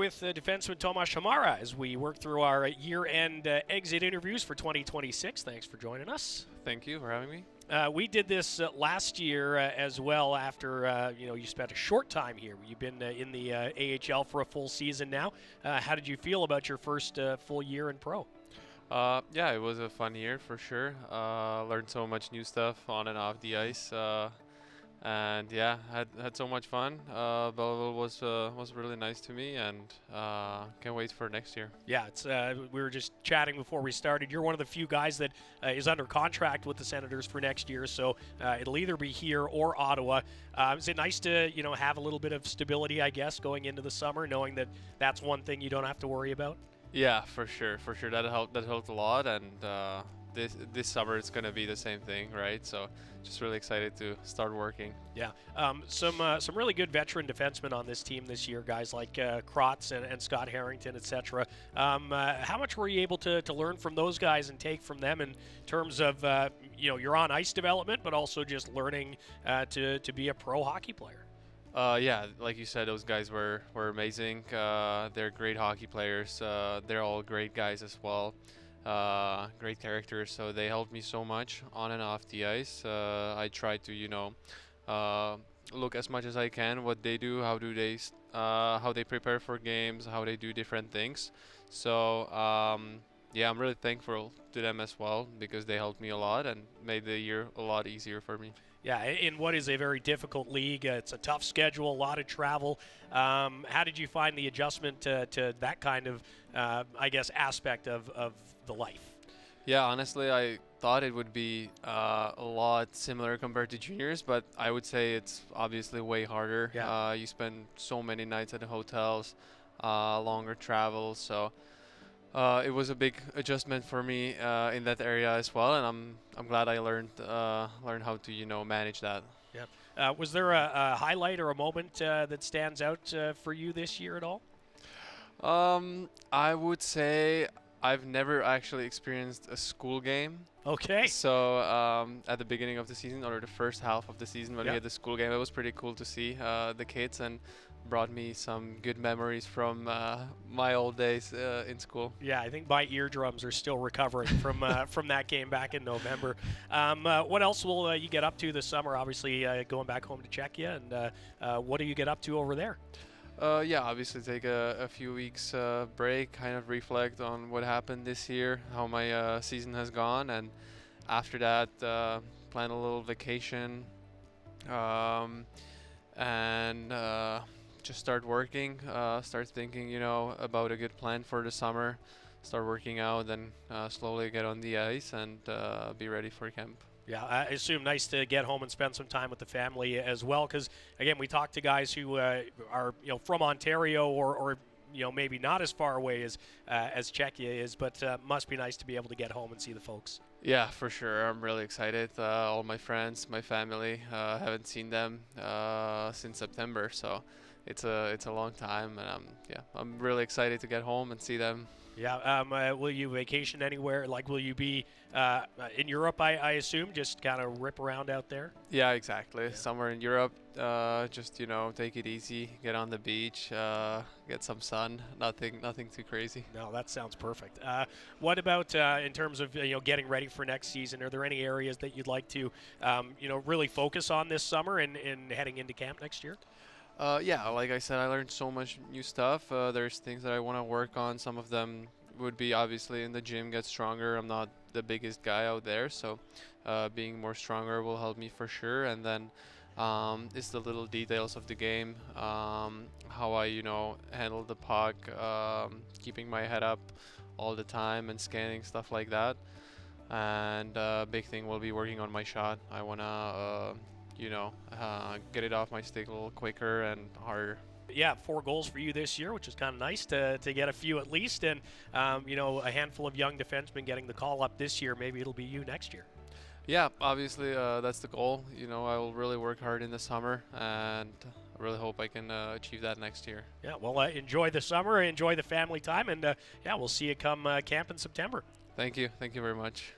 with defenseman Tomas Hamara as we work through our year-end exit interviews for 2026. Thanks for joining us. Thank you for having me. We did this last year as well after, you spent a short time here. You've been in the AHL for a full season now. How did you feel about your first full year in pro? Yeah, it was a fun year for sure. Learned so much new stuff on and off the ice. And yeah, had so much fun. Belleville was really nice to me, and can't wait for next year. Yeah, it's we were just chatting before we started. You're one of the few guys that is under contract with the Senators for next year, so it'll either be here or Ottawa. Is it nice to have a little bit of stability, I guess, going into the summer, knowing that that's one thing you don't have to worry about? Yeah, for sure. That helped a lot, and this summer it's gonna be the same thing, right? So just really excited to start working. Yeah, some really good veteran defensemen on this team this year, guys like Krotz and Scott Harrington, etc. How much were you able to learn from those guys and take from them in terms of your on ice development, but also just learning to be a pro hockey player? Yeah, like you said, those guys were amazing. They're great hockey players. They're all great guys as well. Great characters, so they helped me so much on and off the ice. I try to look as much as I can what they do, how they prepare for games, how they do different things. So yeah, I'm really thankful to them as well because they helped me a lot and made the year a lot easier for me. Yeah, in what is a very difficult league, it's a tough schedule, a lot of travel. How did you find the adjustment to that kind of, aspect of the life? Yeah, honestly, I thought it would be a lot similar compared to juniors, but I would say it's obviously way harder. Yeah. You spend so many nights at the hotels, longer travel, so it was a big adjustment for me in that area as well, and I'm glad I learned how to manage that. Yeah. Was there a highlight or a moment that stands out for you this year at all? I would say I've never actually experienced a school game. Okay. So at the beginning of the season or the first half of the season when we Yeah. had the school game, it was pretty cool to see the kids and brought me some good memories from my old days in school. Yeah, I think my eardrums are still recovering from from that game back in November. What else will you get up to this summer? Obviously, going back home to Czechia, and what do you get up to over there? Yeah, obviously take a few weeks break, kind of reflect on what happened this year, how my season has gone, and after that plan a little vacation and just start working, start thinking, about a good plan for the summer, start working out, then slowly get on the ice and be ready for camp. Yeah, I assume nice to get home and spend some time with the family as well, because again, we talk to guys who are from Ontario or maybe not as far away as Czechia is, but must be nice to be able to get home and see the folks. Yeah, for sure. I'm really excited. All my friends, my family, haven't seen them since September, so it's a long time, and I'm really excited to get home and see them. Yeah. Will you vacation anywhere? Like, will you be in Europe, I assume, just kind of rip around out there? Yeah, exactly. Yeah. Somewhere in Europe, just take it easy, get on the beach, get some sun. Nothing too crazy. No, that sounds perfect. What about in terms of getting ready for next season? Are there any areas that you'd like to really focus on this summer and heading into camp next year? Yeah, like I said, I learned so much new stuff. There's things that I want to work on. Some of them would be obviously in the gym, get stronger. I'm not the biggest guy out there, so being more stronger will help me for sure. And then it's the little details of the game, how I handle the puck, keeping my head up all the time and scanning, stuff like that. And big thing will be working on my shot. I want to get it off my stick a little quicker and harder. Yeah, 4 goals for you this year, which is kind of nice to get a few at least. And, a handful of young defensemen getting the call up this year. Maybe it'll be you next year. Yeah, obviously that's the goal. I will really work hard in the summer, and I really hope I can achieve that next year. Yeah, well, enjoy the summer, enjoy the family time, and, we'll see you come camp in September. Thank you. Thank you very much.